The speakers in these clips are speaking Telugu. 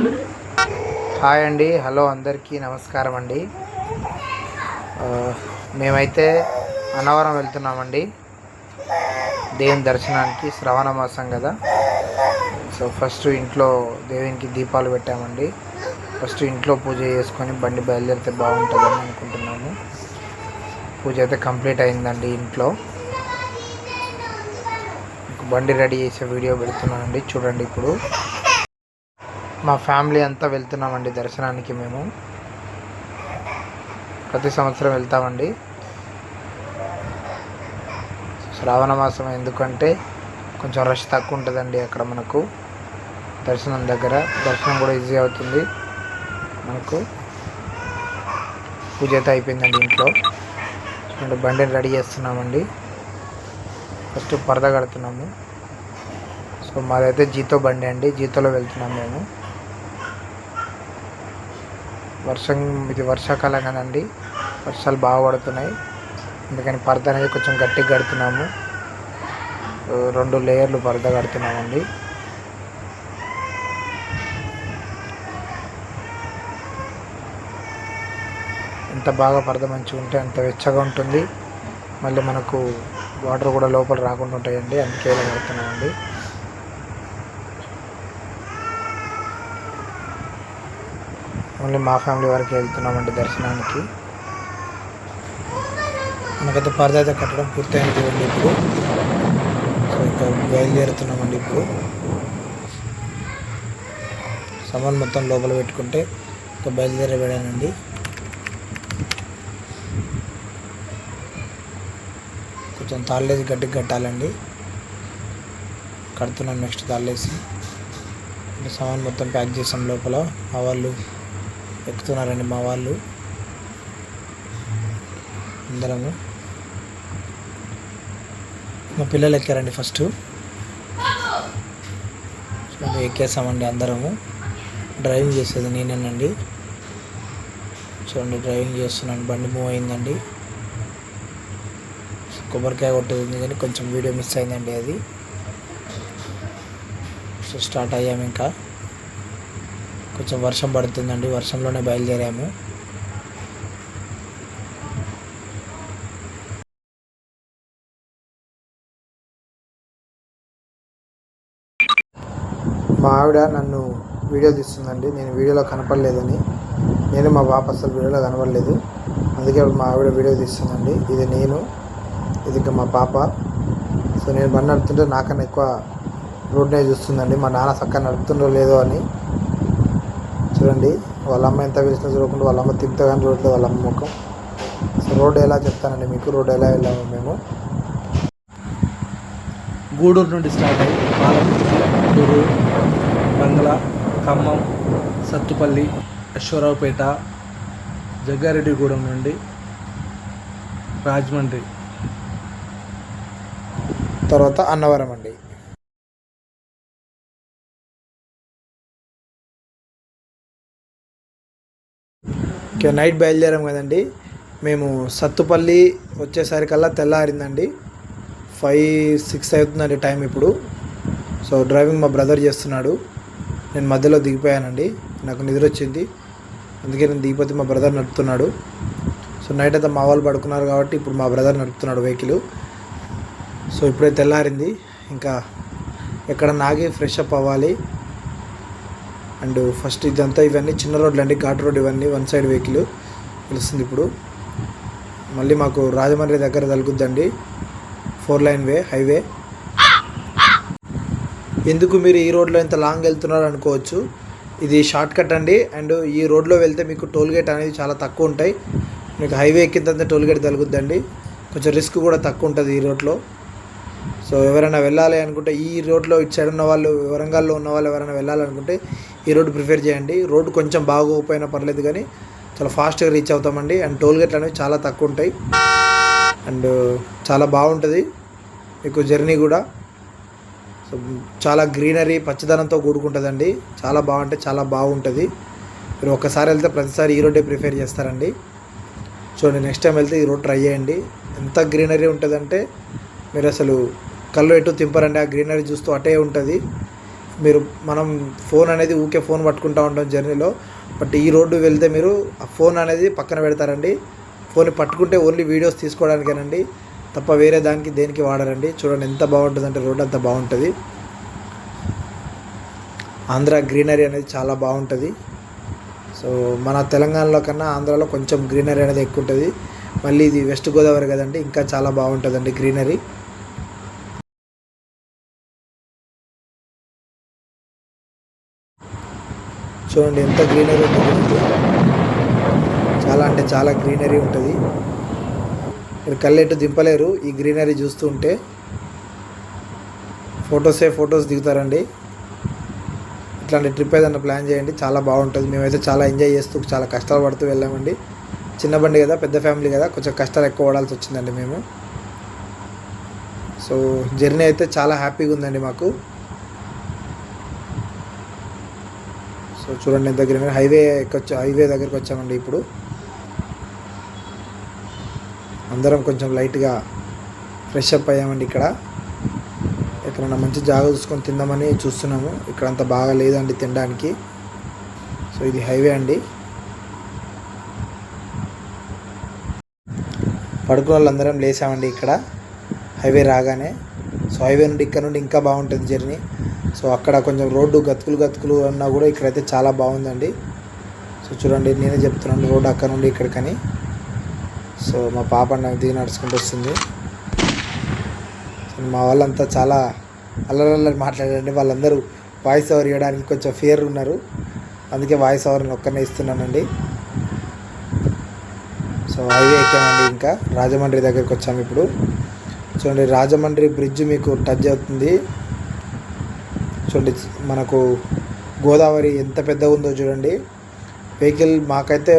హాయ్ అండి, హలో అందరికీ నమస్కారం అండి. మేమైతే అన్నవరం వెళ్తున్నామండి దేవుని దర్శనానికి. శ్రవణ మాసం కదా, సో ఫస్ట్ ఇంట్లో దేవునికి దీపాలు పెట్టామండి. ఫస్ట్ ఇంట్లో పూజ చేసుకొని బండి బయలుదేరితే బాగుంటుందని అనుకుంటున్నాము. పూజ అయితే కంప్లీట్ అయిందండి. ఇంట్లో బండి రెడీ చేసే వీడియో పెడుతున్నానండి, చూడండి. ఇప్పుడు మా ఫ్యామిలీ అంతా వెళ్తున్నామండి దర్శనానికి. మేము ప్రతి సంవత్సరం వెళ్తామండి. శ్రావణ మాసం ఎందుకంటే కొంచెం రష్ తక్కువ ఉంటుందండి అక్కడ మనకు దర్శనం దగ్గర. దర్శనం కూడా ఈజీ అవుతుంది మనకు. పూజ అయితే అయిపోయిందండి ఇంట్లో. చూడండి, బండిని రెడీ చేస్తున్నామండి. ఫస్ట్ పరద కడుతున్నాము. సో మాదైతే జీతో బండి అండి, జీతోలో వెళ్తున్నాము మేము. ఇది వర్షాకాలం కదండి, వర్షాలు బాగా పడుతున్నాయి. అందుకని పరద అనేది కొంచెం గట్టిగా కడుతున్నాము. 2 లేయర్లు పరద కడుతున్నామండి. ఎంత బాగా పరద మంచిగా ఉంటే అంత వెచ్చగా ఉంటుంది. మళ్ళీ మనకు వాటర్ కూడా లోపల రాకుండా ఉంటాయండి, అందుకే ఇలా కడుతున్నామండి. ఓన్లీ మా ఫ్యామిలీ వరకు వెళ్తున్నామండి దర్శనానికి. మనకైతే పరద అయితే కట్టడం పూర్తయింది చూడండి ఇప్పుడు. సో ఇంకా బయలుదేరుతున్నామండి. ఇప్పుడు సామాన్ మొత్తం లోపల పెట్టుకుంటే ఇంకా బయలుదేరబడానండి. కొంచెం తాళ్ళేసి గట్టిగా కట్టాలండి. కడుతున్నాం నెక్స్ట్ తాళ్ళేసి. సామాన్ మొత్తం ప్యాక్ చేసాం లోపల. మా వాళ్ళు ఎక్కుతున్నారండి, మా వాళ్ళు అందరము. మా పిల్లలు ఎక్కారండి ఫస్ట్. ఎక్కేసామండి అందరము. డ్రైవింగ్ చేసేది నేనేనండి. చూడండి, డ్రైవింగ్ చేస్తున్నాను. బండి మూవ్ అయిందండి. కొబ్బరికాయ కొట్టేది కానీ కొంచెం వీడియో మిస్ అయిందండి అది. సో స్టార్ట్ అయ్యాము. ఇంకా కొంచెం వర్షం పడుతుందండి, వర్షంలోనే బయలుదేరాము. మా ఆవిడ నన్ను వీడియో తీస్తుందండి. నేను వీడియోలో కనపడలేదని, నేను మా పాప అసలు వీడియోలో కనపడలేదు, అందుకే మా ఆవిడ వీడియో తీస్తుందండి. ఇది నేను, ఇది ఇంకా మా పాప. సో నేను బండి నడుపుతుంటే నాకన్నా ఎక్కువ రోడ్నే చూస్తుందండి. మా నాన్న చక్కగా నడుపుతుండో లేదో అని. చూడండి, వాళ్ళ అమ్మ ఎంత పిలిచినా చూడకుండా వాళ్ళ అమ్మ తిప్పుతా కానీ చూడలేదు వాళ్ళ అమ్మ ముఖం. సో రోడ్డు ఎలా చెప్తానండి మీకు, రోడ్డు ఎలా వెళ్ళాము మేము. గూడూరు నుండి స్టార్ట్ అయ్యి గూడూరు, బంగ్లా, ఖమ్మం, సత్తుపల్లి, అశ్వరావుపేట, జగ్గారెడ్డిగూడెం నుండి రాజమండ్రి, తర్వాత అన్నవరం అండి. ఓకే, నైట్ బయలుదేరాం కదండి. మేము సత్తుపల్లి వచ్చేసరికల్లా తెల్లారిందండి. 5-6 అవుతుందండి టైం ఇప్పుడు. సో డ్రైవింగ్ మా బ్రదర్ చేస్తున్నాడు, నేను మధ్యలో దిగిపోయానండి. నాకు నిద్ర వచ్చింది, అందుకే నేను దిగిపోతే మా బ్రదర్ నడుపుతున్నాడు. సో నైట్ అయితే మా వాళ్ళు పడుకున్నారు కాబట్టి ఇప్పుడు మా బ్రదర్ నడుపుతున్నాడు వెహికల్. సో ఇప్పుడే తెల్లారింది. ఇంకా ఎక్కడ నాగి ఫ్రెష్ అప్ అవ్వాలి. అండ్ ఫస్ట్ ఇవన్నీ చిన్న రోడ్లు అండి, ఘాట్ రోడ్. ఇవన్నీ 1 సైడ్ వెహికల్ పిలుస్తుంది. ఇప్పుడు మళ్ళీ మాకు రాజమండ్రి దగ్గర తగులుద్దండి 4 లైన్ హైవే. ఎందుకు మీరు ఈ రోడ్లో ఇంత లాంగ్ వెళ్తున్నారు అనుకోవచ్చు. ఇది షార్ట్ కట్ అండి. అండ్ ఈ రోడ్లో వెళ్తే మీకు టోల్ గేట్ అనేది చాలా తక్కువ ఉంటాయి. మీకు హైవే ఎక్కిందంటే టోల్ గేట్ తగులుద్దండి. కొంచెం రిస్క్ కూడా తక్కువ ఉంటుంది ఈ రోడ్లో. సో ఎవరైనా వెళ్ళాలి అనుకుంటే ఈ రోడ్లో ఇటు సైడ్ ఉన్న వాళ్ళు, వరంగల్లో ఉన్న వాళ్ళు ఎవరైనా వెళ్ళాలనుకుంటే ఈ రోడ్డు ప్రిఫర్ చేయండి. రోడ్డు కొంచెం బాగోకపోయినా పర్లేదు కానీ చాలా ఫాస్ట్గా రీచ్ అవుతామండి. అండ్ టోల్ గేట్లు అనేవి చాలా తక్కువ ఉంటాయి. అండ్ చాలా బాగుంటుంది మీకు జర్నీ కూడా. సో చాలా గ్రీనరీ, పచ్చదనంతో కూడుకుంటుందండి. చాలా చాలా బాగుంటుంది. మీరు ఒక్కసారి వెళ్తే ప్రతిసారి ఈ రోడ్డే ప్రిఫర్ చేస్తారండి. చూడండి, నెక్స్ట్ టైం వెళ్తే ఈ రోడ్ ట్రై చేయండి. ఎంత గ్రీనరీ ఉంటుందంటే మీరు అసలు కళ్ళు ఎటు తింపరండి. ఆ గ్రీనరీ చూస్తూ అటే ఉంటుంది. మీరు మనం ఫోన్ అనేది ఊకే ఫోన్ పట్టుకుంటూ ఉంటాం జర్నీలో. బట్ ఈ రోడ్డు వెళ్తే మీరు ఆ ఫోన్ అనేది పక్కన పెడతారండి. ఫోన్ పట్టుకుంటే ఓన్లీ వీడియోస్ తీసుకోవడానికేనండి, తప్ప వేరే దానికి దేనికి వాడరండి. చూడండి ఎంత బాగుంటుందంటే రోడ్ అంత బాగుంటుంది. ఆంధ్ర గ్రీనరీ అనేది చాలా బాగుంటుంది. సో మన తెలంగాణలో కన్నా ఆంధ్రాలో కొంచెం గ్రీనరీ అనేది ఎక్కువ ఉంటుంది. మళ్ళీ ఇది వెస్ట్ గోదావరి కదండి, ఇంకా చాలా బాగుంటుందండి గ్రీనరీ. చూడండి ఎంత గ్రీనరీ ఉంటుంది, చాలా అంటే చాలా గ్రీనరీ ఉంటుంది. మీరు కళ్ళెట్టు దింపలేరు ఈ గ్రీనరీ చూస్తూ ఉంటే. ఫొటోస్ దిగుతారండి. ఇట్లాంటి ట్రిప్ ఏదైనా ప్లాన్ చేయండి, చాలా బాగుంటుంది. మేమైతే చాలా ఎంజాయ్ చేస్తూ చాలా కష్టాలు పడుతూ వెళ్ళామండి. చిన్న బండి కదా, పెద్ద ఫ్యామిలీ కదా, కొంచెం కష్టాలు ఎక్కువ పడాల్సి వచ్చిందండి మేము. సో జర్నీ అయితే చాలా హ్యాపీగా ఉందండి మాకు. సో చూడండి ఎంత గ్రీనరీ. హైవే దగ్గరికి వచ్చామండి ఇప్పుడు. అందరం కొంచెం లైట్గా ఫ్రెష్ అప్ అయ్యామండి. ఎక్కడన్నా మంచి జాగా చూసుకొని తిందామని చూస్తున్నాము. ఇక్కడ అంత బాగా లేదండి తినడానికి. సో ఇది హైవే అండి. పడుకున్న వాళ్ళందరం లేసామండి ఇక్కడ హైవే రాగానే. సో హైవే నుండి ఇక్కడ నుండి ఇంకా బాగుంటుంది జర్నీ. సో అక్కడ కొంచెం రోడ్డు గతుకులు అన్నా కూడా ఇక్కడైతే చాలా బాగుందండి. సో చూడండి నేనే చెప్తున్నాను రోడ్డు అక్కడ నుండి ఇక్కడికని. సో మా పాప నాకు దిగి నడుచుకుంటూ వస్తుంది. సో మా వాళ్ళంతా చాలా అల్లరి మాట్లాడారండి. వాళ్ళందరూ వాయిస్ ఓవర్ ఇవ్వడానికి కొంచెం ఫియర్ ఉన్నారు, అందుకే వాయిస్ ఓవర్ని ఒక్కనే ఇస్తున్నానండి. సో హైవే ఎక్కామండి, ఇంకా రాజమండ్రి దగ్గరికి వచ్చాము ఇప్పుడు. చూడండి రాజమండ్రి బ్రిడ్జ్ మీకు టచ్ అవుతుంది. చూడండి మనకు గోదావరి ఎంత పెద్దగా ఉందో చూడండి. వెహికల్ మాకైతే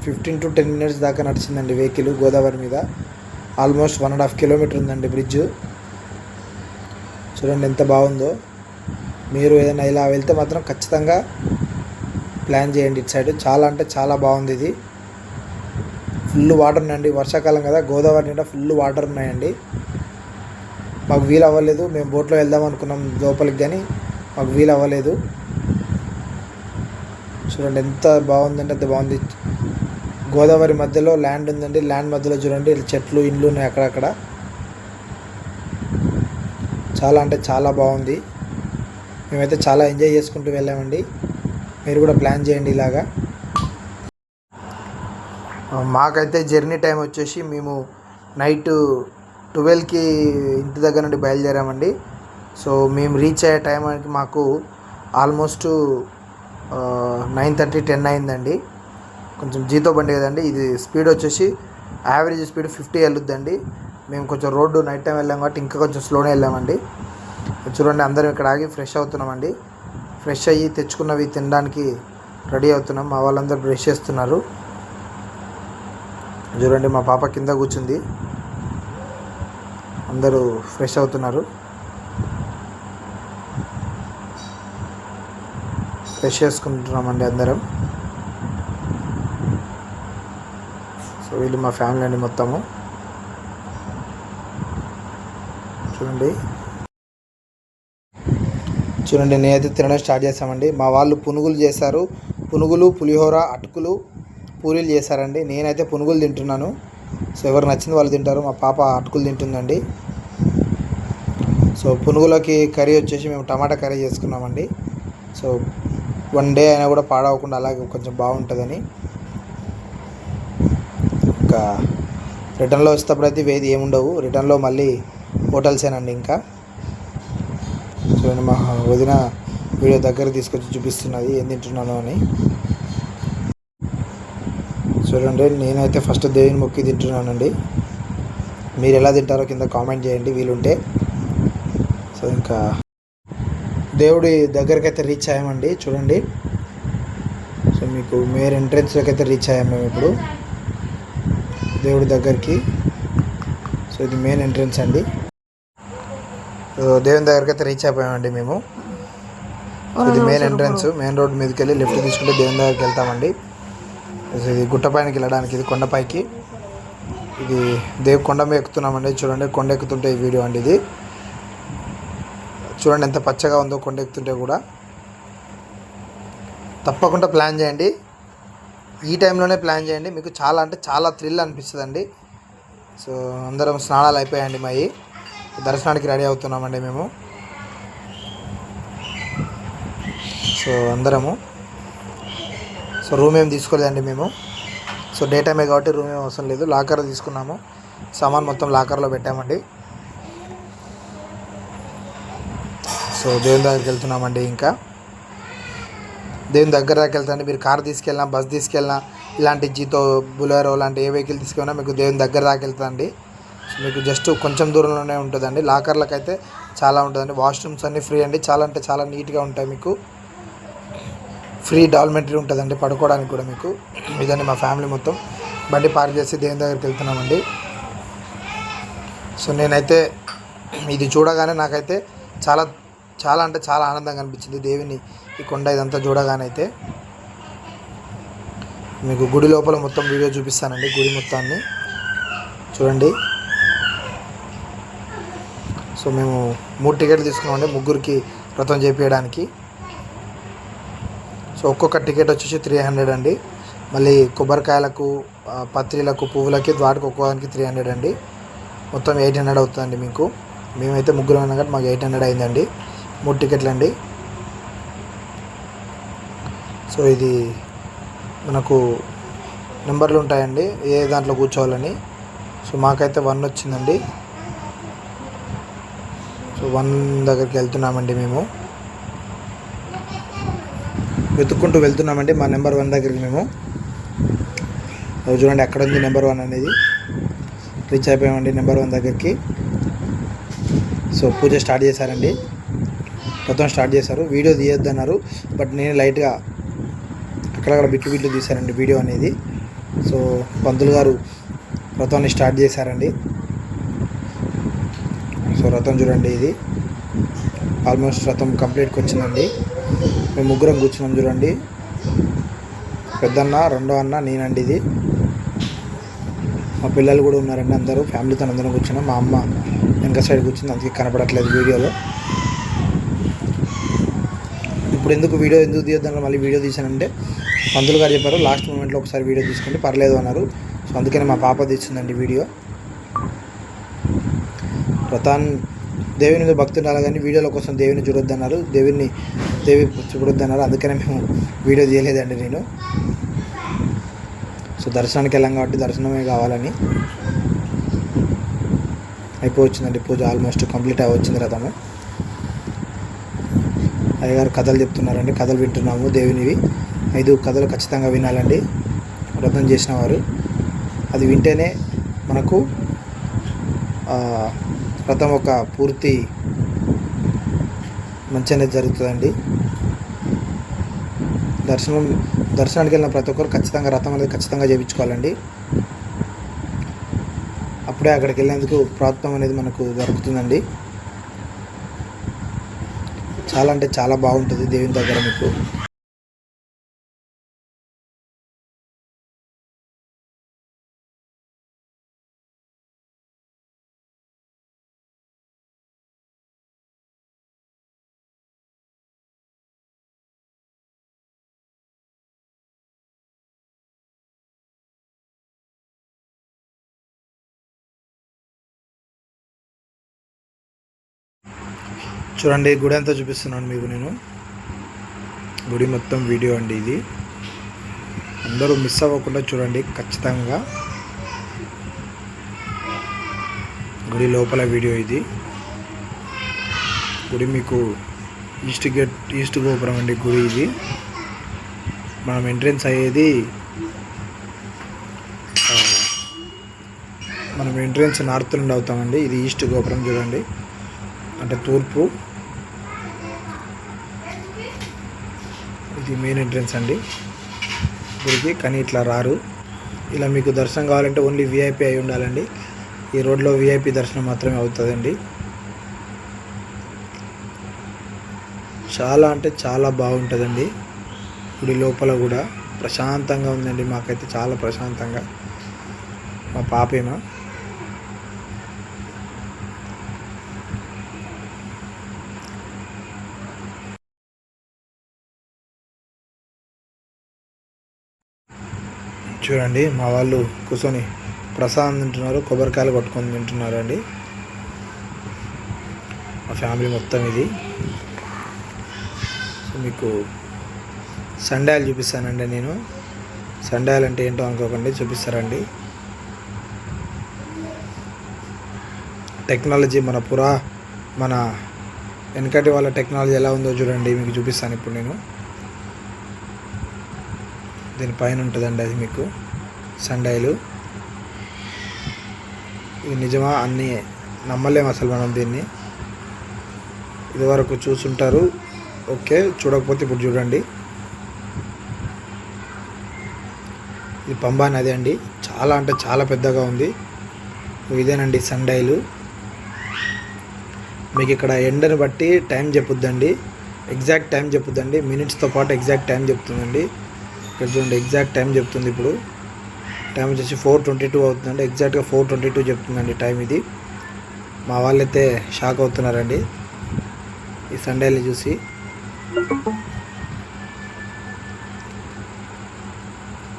15 to 10 minutes దాకా నడిచిందండి వెహికల్ గోదావరి మీద. ఆల్మోస్ట్ 1.5 kilometers ఉందండి బ్రిడ్జ్. చూడండి ఎంత బాగుందో. మీరు ఏదైనా ఇలా వెళ్తే మాత్రం ఖచ్చితంగా ప్లాన్ చేయండి ఇటు సైడ్. చాలా అంటే చాలా బాగుంది ఇది. ఫుల్ వాటర్ ఉన్నాయండి, వర్షాకాలం కదా, గోదావరి నిండా ఫుల్ వాటర్ ఉన్నాయండి. మాకు వీలు అవ్వలేదు, మేము బోట్లో వెళ్దాం అనుకున్నాం లోపలికి, కానీ మాకు వీలు అవ్వలేదు. చూడండి ఎంత బాగుందంటే అంత బాగుంది. గోదావరి మధ్యలో ల్యాండ్ ఉందండి, ల్యాండ్ మధ్యలో చూడండి చెట్లు ఇండ్లు ఉన్నాయి అక్కడక్కడ. చాలా అంటే చాలా బాగుంది. మేమైతే చాలా ఎంజాయ్ చేసుకుంటూ వెళ్ళామండి. మీరు కూడా ప్లాన్ చేయండి ఇలాగా. మాకైతే జర్నీ టైం వచ్చేసి మేము నైట్ 12కి ఇంటి దగ్గర నుండి బయలుదేరామండి. సో మేము రీచ్ అయ్యే టైంకి మాకు ఆల్మోస్ట్ 9:30, 10 అయిందండి. కొంచెం జీతో బండి కదండి, ఇది స్పీడ్ వచ్చేసి యావరేజ్ స్పీడ్ 50 వెళ్ళొద్దండి. మేము కొంచెం రోడ్డు నైట్ టైం వెళ్ళాం కాబట్టి ఇంకా కొంచెం స్లోనే వెళ్ళామండి. చూడండి అందరం ఇక్కడ ఆగి ఫ్రెష్ అవుతున్నామండి. ఫ్రెష్ అయ్యి తెచ్చుకున్నవి తినడానికి రెడీ అవుతున్నాం. మా వాళ్ళందరూ బ్రష్ చేస్తున్నారు. చూడండి మా పాప కింద కూర్చుంది, అందరూ ఫ్రెష్ అవుతున్నారు. ఫ్రెష్ చేసుకుంటున్నామండి అందరం. సో వీళ్ళు మా ఫ్యామిలీ అండి మొత్తము. చూడండి నేనైతే తినడం స్టార్ట్ చేస్తామండి. మా వాళ్ళు పునుగులు చేశారు. పునుగులు, పులిహోర, అటుకులు, పూరీలు చేశారండి. నేనైతే పునుగులు తింటున్నాను. సో ఎవరు నచ్చింది వాళ్ళు తింటారు. మా పాప అటుకులు తింటుందండి. సో పునుగులకి కర్రీ వచ్చేసి మేము టమాటా కర్రీ చేసుకున్నామండి. సో 1 day అయినా కూడా పాడవకుండా అలాగే కొంచెం బాగుంటుందని. ఇంకా రిటర్న్లో వచ్చేటప్పుడు అయితే వేది ఏముండవు, రిటర్న్లో మళ్ళీ హోటల్సేనండి. ఇంకా చూడండి మా వదిన వీడియో దగ్గర తీసుకొచ్చి చూపిస్తున్నది ఏం తింటున్నాను అని. చూడండి నేనైతే ఫస్ట్ దేవుని మొక్కి తింటున్నానండి. మీరు ఎలా తింటారో కింద కామెంట్ చేయండి వీలుంటే. సో ఇంకా దేవుడి దగ్గరికి అయితే రీచ్ అయ్యామండి. చూడండి సో మీకు మెయిన్ ఎంట్రన్స్లోకి అయితే రీచ్ అయ్యాము మేము ఇప్పుడు దేవుడి దగ్గరికి. సో ఇది మెయిన్ ఎంట్రన్స్ అండి. దేవుని దగ్గరికి అయితే రీచ్ అయిపోయామండి మేము. ఇది మెయిన్ ఎంట్రన్స్. మెయిన్ రోడ్ మీదకి వెళ్ళి లెఫ్ట్ తీసుకుంటే దేవుని దగ్గరికి వెళ్తామండి. ఇది గుట్ట పైనకి వెళ్ళడానికి, ఇది కొండపైకి, ఇది కొండ మీద ఎక్కుతున్నామండి. చూడండి కొండ ఎక్కుతుంటే ఈ వీడియో అండి ఇది. చూడండి ఎంత పచ్చగా ఉందో కొండ ఎక్కుతుంటే కూడా. తప్పకుండా ప్లాన్ చేయండి, ఈ టైంలోనే ప్లాన్ చేయండి, మీకు చాలా అంటే చాలా థ్రిల్ అనిపిస్తుందండి. సో అందరం స్నానాలు అయిపోయాయండి, మావి దర్శనానికి రెడీ అవుతున్నామండి మేము. సో అందరము రూమ్ ఏం తీసుకోలేదండి మేము. సో డే టైమే కాబట్టి రూమ్ ఏం అవసరం లేదు, లాకర్ తీసుకున్నాము, సామాన్ మొత్తం లాకర్లో పెట్టామండి. సో దేవుని దగ్గరికి వెళ్తున్నామండి. ఇంకా దేవుని దగ్గర దాకా వెళ్తాండి. మీరు కార్ తీసుకెళ్ళినా, బస్ తీసుకెళ్ళినా, ఇలాంటి జీతో, బులెరో లాంటి ఏ వెహికల్ తీసుకెళ్ళినా మీకు దేవుని దగ్గర దాకా వెళ్తుందండి. మీకు జస్ట్ కొంచెం దూరంలోనే ఉంటుందండి. లాకర్లకు అయితే చాలా ఉంటుందండి. వాష్రూమ్స్ అన్నీ ఫ్రీ అండి, చాలా అంటే చాలా నీట్గా ఉంటాయి. మీకు ఫ్రీ డార్మెటరీ ఉంటుందండి పడుకోవడానికి కూడా మీకు. ఇదండి మా ఫ్యామిలీ మొత్తం బండి పార్క్ చేసి దేవుని దగ్గరికి వెళ్తున్నామండి. సో నేనైతే ఇది చూడగానే నాకైతే చాలా చాలా అంటే చాలా ఆనందంగా అనిపించింది. దేవుని ఈ కొండ ఇదంతా చూడగానే అయితే మీకు గుడి లోపల మొత్తం వీడియో చూపిస్తానండి. గుడి మొత్తాన్ని చూడండి. సో మేము 3 టికెట్లు తీసుకున్నామండి ముగ్గురికి వ్రతం చేపించడానికి. సో ఒక్కొక్క టికెట్ వచ్చేసి 300 అండి. మళ్ళీ కొబ్బరికాయలకు, పత్రిలకు, పువ్వులకి వాటికి ఒక్కోదానికి 300 అండి. మొత్తం 800 అవుతుందండి మీకు. మేమైతే ముగ్గురు అయినా కాబట్టి మాకు 800 అయిందండి 3 టికెట్లు అండి. సో ఇది మనకు నెంబర్లు ఉంటాయండి ఏ దాంట్లో కూర్చోవాలని. సో మాకైతే 1 వచ్చిందండి. సో 1 దగ్గరికి వెళ్తున్నామండి మేము. వెతుక్కుంటూ వెళ్తున్నామండి మా నెంబర్ 1 దగ్గరికి మేము. చూడండి అక్కడ ఉంది నెంబర్ 1 అనేది. రీచ్ అయిపోయామండి నెంబర్ 1 దగ్గరికి. సో పూజ స్టార్ట్ చేశారండి, మొత్తం స్టార్ట్ చేశారు. వీడియో తీయొద్దన్నారు, బట్ నేను లైట్గా అక్కడక్కడ బిట్లు తీశారండి వీడియో అనేది. సో పంతులు గారు వ్రతాన్ని స్టార్ట్ చేశారండి. సో వ్రతం చూడండి, ఇది ఆల్మోస్ట్ వ్రతం కంప్లీట్కి వచ్చిందండి. మేము ముగ్గురం కూర్చున్నాం చూడండి, పెద్దన్న, రెండో అన్న, నేనండి. ఇది మా పిల్లలు కూడా ఉన్నారండి, అందరూ ఫ్యామిలీతో అందరం కూర్చున్నాం. మా అమ్మ వెనక సైడ్ కూర్చుంది, అందుకే కనపడట్లేదు వీడియోలో. ఇప్పుడు ఎందుకు తీయొద్దన్నారు, మళ్ళీ వీడియో తీసానంటే పంతులు గారు చెప్పారు లాస్ట్ మూమెంట్లో ఒకసారి వీడియో తీసుకుంటే పర్లేదు అన్నారు. సో అందుకని మా పాప తీస్తుందండి వీడియో. దేవుని మీద భక్తి ఉండాలి కానీ వీడియోల కోసం దేవుని చూడొద్దన్నారు, దేవి చూడొద్దన్నారు. అందుకనే మేము వీడియో తీయలేదండి నేను. సో దర్శనానికి వెళ్ళాం కాబట్టి దర్శనమే కావాలని అయిపోవచ్చిందండి పూజ. ఆల్మోస్ట్ కంప్లీట్ అయిపోయింది రథము. అయ్యగారు కథలు చెప్తున్నారండి, కథలు వింటున్నాము దేవునివి. 5 కథలు ఖచ్చితంగా వినాలండి వ్రతం చేసిన వారు. అది వింటేనే మనకు వ్రతం ఒక పూర్తి మంచి అనేది జరుగుతుందండి. దర్శనానికి వెళ్ళిన ప్రతి ఒక్కరు ఖచ్చితంగా వ్రతం అనేది ఖచ్చితంగా చేయించుకోవాలండి. అప్పుడే అక్కడికి వెళ్ళేందుకు ప్రాప్తం అనేది మనకు దొరుకుతుందండి. చాలా అంటే చాలా బాగుంటుంది దేవుని దగ్గర మీకు. చూడండి గుడి అంతా చూపిస్తున్నాను మీకు నేను. గుడి మొత్తం వీడియో అండి ఇది, అందరూ మిస్ అవ్వకుండా చూడండి ఖచ్చితంగా. గుడి లోపల వీడియో ఇది. గుడి మీకు ఈస్ట్ గోపురం అండి గుడి ఇది. మనం ఎంట్రెన్స్ అయ్యేది నార్త్ నుండి అవుతామండి. ఇది ఈస్ట్ గోపురం చూడండి, అంటే తూర్పు. ఇది మెయిన్ ఎంట్రన్స్ అండి గుడికి. కానీ ఇట్లా రారు, ఇలా మీకు దర్శనం కావాలంటే ఓన్లీ విఐపి అయి ఉండాలండి. ఈ రోడ్లో విఐపి దర్శనం మాత్రమే అవుతుందండి. చాలా అంటే చాలా బాగుంటుందండి గుడి లోపల కూడా. ప్రశాంతంగా ఉందండి, మాకైతే చాలా ప్రశాంతంగా. మా పాపేమో చూడండి మా వాళ్ళు కూర్చొని ప్రసాదం తింటున్నారు, కొబ్బరికాయలు కొట్టుకొని తింటున్నారు అండి. మా ఫ్యామిలీ మొత్తం ఇది. సో మీకు సండాలు చూపిస్తానండి నేను. సండాలు అంటే ఏంటో అనుకోకండి, చూపిస్తారండి. టెక్నాలజీ మన వెనకటి వాళ్ళ టెక్నాలజీ ఎలా ఉందో చూడండి, మీకు చూపిస్తాను ఇప్పుడు నేను. దీనిపైన ఉంటుందండి అది మీకు సండాయిలు. ఇది నిజమా అన్నీ నమ్మలేము అసలు మనం దీన్ని. ఇదివరకు చూసుంటారు, ఓకే, చూడకపోతే ఇప్పుడు చూడండి. ఇది పంబా నది అండి, చాలా అంటే చాలా పెద్దగా ఉంది. ఇదేనండి సండాయిలు. మీకు ఇక్కడ ఎండను బట్టి టైం చెప్పుద్దండి, ఎగ్జాక్ట్ టైం చెప్పుద్దండి, మినిట్స్తో పాటు ఎగ్జాక్ట్ టైం చెప్తుందండి. ఇక్కడ చూడండి ఎగ్జాక్ట్ టైం చెప్తుంది. ఇప్పుడు టైం వచ్చేసి 4:22 అవుతుందండి, ఎగ్జాక్ట్గా 4:22 చెప్తుందండి టైం ఇది. మా వాళ్ళైతే షాక్ అవుతున్నారండి ఈ సండేని చూసి.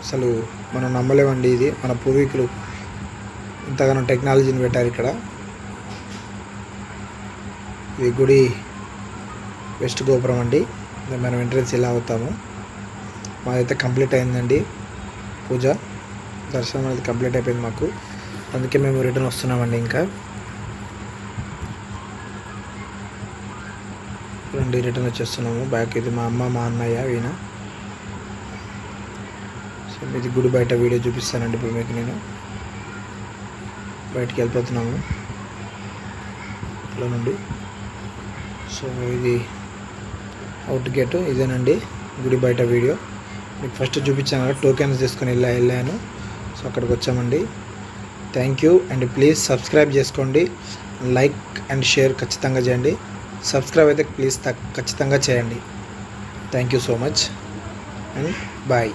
అసలు మనం నమ్మలేమండి, ఇది మన పూర్వీకులు ఇంతగానో టెక్నాలజీని పెట్టారు ఇక్కడ. ఇది గుడి వెస్ట్ గోపురం అండి, మనం ఎంట్రెన్స్ ఇలా అవుతాము. మాదైతే కంప్లీట్ అయిందండి పూజ, దర్శనం అనేది కంప్లీట్ అయిపోయింది మాకు. అందుకే మేము రిటర్న్ వస్తున్నామండి. ఇంకా రండి రిటర్న్ వచ్చేస్తున్నాము బ్యాక్. ఇది మా అమ్మ, మా అన్నయ్య, ఈయన. సో ఇది గుడి బయట వీడియో చూపిస్తానండి ఇప్పుడు మీకు. నేను బయటికి వెళ్ళిపోతున్నాము ఇక్కడ నుండి. సో ఇది అవుట్ గేట్, ఇదేనండి గుడి బయట వీడియో. మీకు ఫస్ట్ చూపించాను కదా, టోకెన్స్ తీసుకొని వెళ్ళాను. సో అక్కడికి వచ్చామండి. Thank you and please subscribe చేసుకోండి, లైక్ అండ్ షేర్ ఖచ్చితంగా చేయండి. సబ్స్క్రైబ్ అయితే ప్లీజ్ ఖచ్చితంగా చేయండి. Thank you so much and bye.